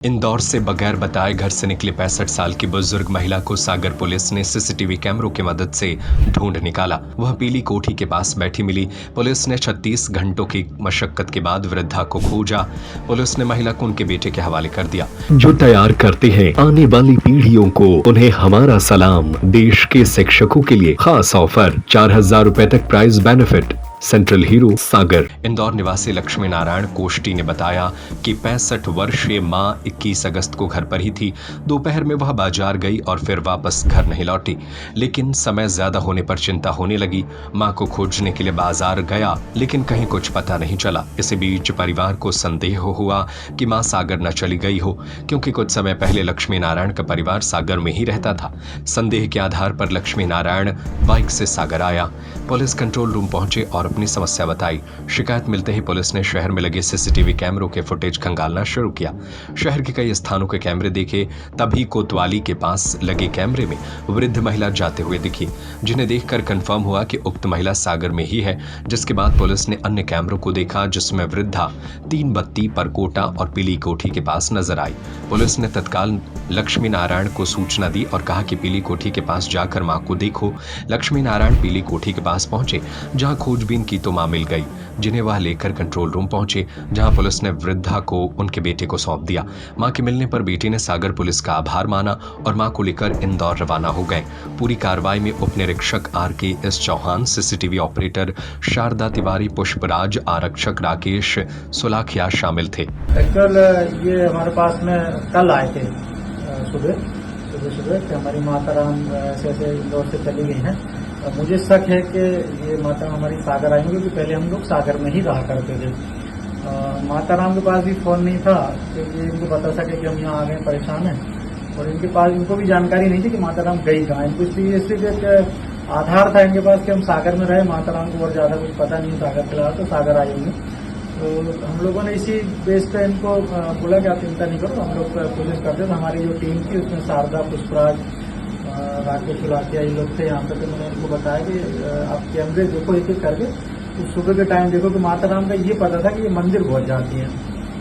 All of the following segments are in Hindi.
इंदौर से बगैर बताए घर से निकली 65 साल की बुजुर्ग महिला को सागर पुलिस ने सीसीटीवी कैमरों की मदद से ढूंढ निकाला। वह पीली कोठी के पास बैठी मिली। पुलिस ने 36 घंटों की मशक्कत के बाद वृद्धा को खोजा। पुलिस ने महिला को उनके बेटे के हवाले कर दिया, जो तैयार करते हैं आने वाली पीढ़ियों को। उन्हें हमारा सलाम। देश के शिक्षकों के लिए खास ऑफर, 4000 रुपए तक प्राइज बेनिफिट। सेंट्रल हीरो सागर। इंदौर निवासी लक्ष्मी नारायण कोष्टी ने बताया कि 65 वर्षीय मां 21 अगस्त को घर पर ही थी। दोपहर में वह बाजार गई और फिर वापस घर नहीं लौटी, लेकिन समय ज्यादा होने पर चिंता होने लगी। मां को खोजने के लिए बाजार गया, लेकिन कहीं कुछ पता नहीं चला। इसी बीच परिवार को संदेह हुआ कि मां सागर न चली गई हो, क्योंकि कुछ समय पहले लक्ष्मी नारायण का परिवार सागर में ही रहता था। संदेह के आधार पर लक्ष्मी नारायण बाइक से सागर आया। पुलिस कंट्रोल रूम पहुंचे और अपनी समस्या बताई। शिकायत मिलते ही पुलिस ने शहर में लगे सीसीटीवी कैमरों के फुटेज खंगालना शुरू किया। शहर के कई स्थानों के कैमरे देखे, तभी कोतवाली के पास लगे कैमरे में वृद्ध महिला जाते हुए दिखी, जिन्हें देखकर कंफर्म हुआ कि उक्त महिला सागर में ही है। जिसके बाद पुलिस ने अन्य कैमरों को देखा, जिसमें वृद्धा 3 बत्ती परकोटा और पीली कोठी के पास नजर आई। पुलिस ने तत्काल लक्ष्मी नारायण को सूचना दी और कहा कि पीली कोठी के पास जाकर मां को देखो। लक्ष्मी नारायण पीली कोठी के पास पहुंचे, जहां खोजबीन की तो मां मिल गई, जिन्हें वह लेकर कंट्रोल रूम पहुंचे, जहां पुलिस ने वृद्धा को उनके बेटे को सौंप दिया। मां के मिलने पर बेटे ने सागर पुलिस का आभार माना और मां को लेकर इंदौर रवाना हो गए। पूरी कार्रवाई में उप निरीक्षक RKS Chauhan, CCTV operator Sharda Tiwari, Pushpraj, आरक्षक राकेश सुलाखिया शामिल थे। एक्चुअल ये हमारे पास में कल आए थे सुबह कि हमारी माताराम ऐसे इंदौर से चली गई हैं। मुझे शक है कि ये माताराम हमारी सागर आई, क्योंकि पहले हम लोग सागर में ही रहा करते थे। माताराम के पास भी फोन नहीं था कि ये इनको बता सके कि हम यहाँ आ गए, परेशान हैं। और इनके पास इनको भी जानकारी नहीं थी कि माताराम गई कहाँ। इनको इसलिए सिर्फ एक आधार था इनके पास कि हम सागर में रहे, माताराम को और ज्यादा कुछ पता नहीं सागर के अलावा, तो सागर आई होंगे। तो हम लोगों ने इसी बेस पे इनको बोला कि आप चिंता नहीं करो, हम लोग पुलिस करते थे। हमारी जो टीम थी उसमें शारदा, पुष्पराज, राकेश सुलाखिया, ये लोग थे यहाँ पे। तो मैंने इनको बताया कि आप कैमरे देखो एक एक करके, तो सुबह के टाइम देखो कि माताराम का ये पता था कि ये मंदिर बहुत जाती है।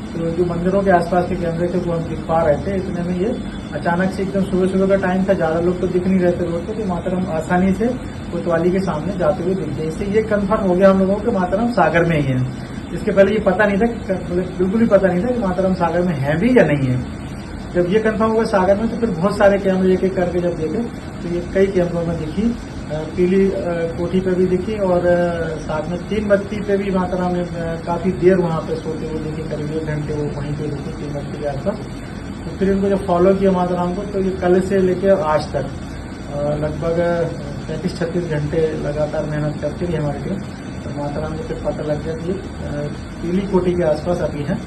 तो जो मंदिरों के आसपास के कैमरे थे वो हम दिख पा रहे थे। इतने में ये अचानक से एकदम सुबह का टाइम था, ज्यादा लोग तो दिख नहीं रहते रोड पे, तो माताराम आसानी से कोतवाली के सामने जाते हुए दिख गए। इससे ये कंफर्म हो गया हम लोगों को माताराम सागर में ही है। इसके पहले ये पता नहीं था, बिल्कुल भी पता नहीं था कि माताराम सागर में है भी या नहीं है। जब ये कंफर्म हुआ सागर में, तो फिर बहुत सारे कैमरे एक एक करके जब देखे तो ये कई कैमरों में दिखी। पीली कोठी पे भी दिखी और साथ में 3 बत्ती पे भी माताराम ने काफी देर वहां पे सोते हुए दिखी, करीब 1 घंटे वो वहीं पे रुकी 3 बत्ती के आसपास। तो फिर इनको जब फॉलो किया माताराम को, तो ये कल से लेकर आज तक लगभग 35-36 घंटे लगातार मेहनत करती रही हमारी टीम। तो माताराम को फिर पता लग गया कि पीली कोठी के आसपास अभी है।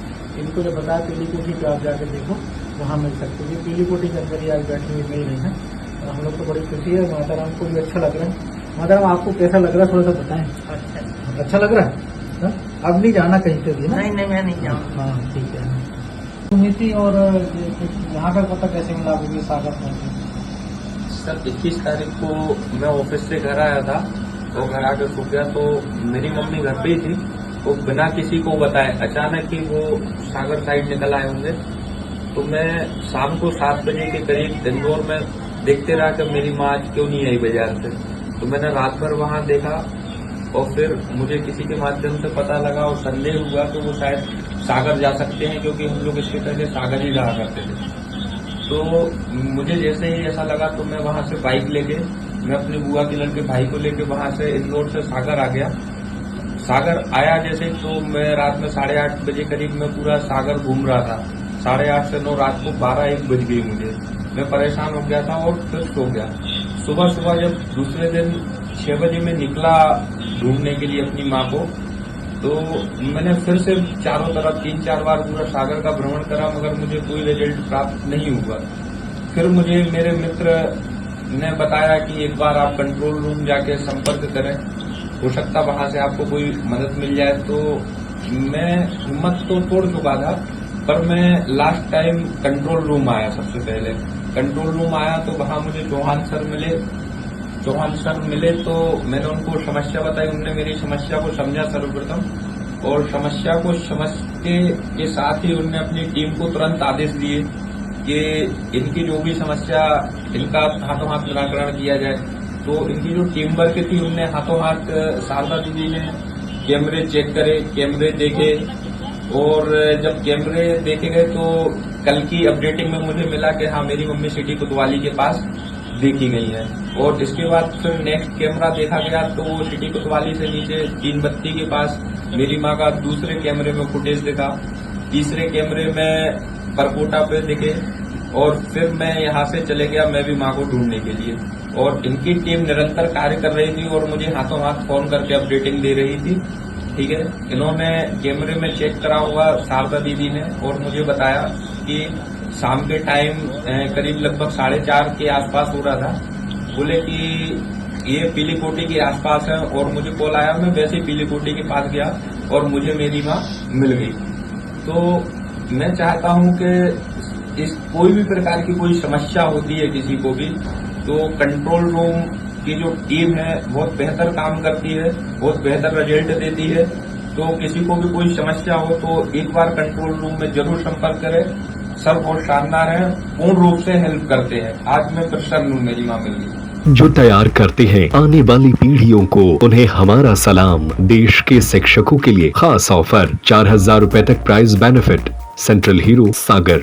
इनको जब बताया पीली कोठी पे आप जाकर देखो, वहां मिल सकते हैं। पीली कोठी के अंदर ही आज बैठी हुई मिल रही है। हम लोग को बड़ी खुशी है, माताराम को भी अच्छा लग रहा है। माताराम आपको कैसा लग रहा है, थोड़ा सा बताएं। अच्छा लग रहा है? अब नहीं जाना कहीं पे भी? नहीं, मैं नहीं जाऊँगा। हाँ ठीक है। और यहाँ का पता कैसे मिला आपको सागर पहुंचे? सर 21 तारीख को मैं ऑफिस से घर आया था, तो घर आकर सो गया, तो मेरी मम्मी घर पे ही थी। वो बिना किसी को बताए अचानक ही वो सागर साइड निकल आए होंगे। तो मैं शाम को 7 बजे के करीब इंदौर में देखते रहा कि मेरी माँ आज क्यों नहीं आई बाजार से। तो मैंने रात भर वहां देखा और फिर मुझे किसी के माध्यम से पता लगा और संदेह हुआ कि वो शायद सागर जा सकते हैं, क्योंकि हम लोग इसके पहले सागर ही रहा करते थे। तो मुझे जैसे ही ऐसा लगा तो मैं वहां से बाइक लेके, मैं अपने बुआ के लड़के भाई को लेके वहां से इंदौर से सागर आ गया। सागर आया जैसे, तो मैं रात में 8:30 बजे करीब मैं पूरा सागर घूम रहा था। 8:30 से 9 रात को 12-1 बज गई मुझे। मैं परेशान हो गया था और फिर सो गया। सुबह जब दूसरे दिन 6 बजे मैं निकला ढूंढने के लिए अपनी माँ को, तो मैंने फिर से चारों तरफ 3-4 बार पूरा सागर का भ्रमण करा, मगर मुझे कोई रिजल्ट प्राप्त नहीं हुआ। फिर मुझे मेरे मित्र ने बताया कि एक बार आप कंट्रोल रूम जाके संपर्क करें, हो सकता वहां से आपको कोई मदद मिल जाए। तो मैं हिम्मत तो तोड़ चुका था, पर मैं लास्ट टाइम कंट्रोल रूम आया। सबसे पहले कंट्रोल रूम आया तो वहां मुझे चौहान सर मिले। तो मैंने उनको समस्या बताई, उन्होंने मेरी समस्या को समझा सर्वप्रथम। और समस्या को समझने के साथ ही उनने अपनी टीम को तुरंत आदेश दिए कि इनकी जो भी समस्या इनका हाथों हाथ निराकरण किया जाए। तो इनकी जो टीम वर्क थी उनने हाथों हाथ शारदा दीदी ने कैमरे चेक करे, कैमरे देखे, और जब कैमरे देखे गए तो कल की अपडेटिंग में मुझे मिला कि हाँ मेरी मम्मी सिटी कोतवाली के पास देखी गई है। और इसके बाद फिर नेक्स्ट कैमरा देखा गया तो वो सिटी कोतवाली से नीचे तीन बत्ती के पास मेरी माँ का दूसरे कैमरे में फुटेज दिखा, तीसरे कैमरे में परकोटा पे दिखे, और फिर मैं यहाँ से चले गया मैं भी माँ को ढूंढने के लिए। और इनकी टीम निरंतर कार्य कर रही थी और मुझे हाथों हाथ फोन करके अपडेटिंग दे रही थी। ठीक है, इन्होंने कैमरे में चेक करा हुआ शारदा दीदी ने और मुझे बताया कि शाम के टाइम करीब लगभग 4:30 के आसपास हो रहा था। बोले कि ये पीली कोठी के आसपास है, और मुझे कॉल आया, मैं वैसे ही पीली कोठी के पास गया और मुझे मेरी माँ मिल गई। तो मैं चाहता हूँ कि इस कोई भी प्रकार की कोई समस्या होती है किसी को भी, तो कंट्रोल रूम की जो टीम है बहुत बेहतर काम करती है, बहुत बेहतर रिजल्ट देती है। तो किसी को भी कोई समस्या हो तो एक बार कंट्रोल रूम में जरूर संपर्क करें। सर बहुत शानदार है, पूर्ण रूप से हेल्प करते हैं। आज मैं प्रसन्न हूँ, मेरी माँ मिल गई। जो तैयार करते हैं आने वाली पीढ़ियों को, उन्हें हमारा सलाम। देश के शिक्षकों के लिए खास ऑफर, 4000 रुपए तक प्राइज बेनिफिट। सेंट्रल हीरो सागर।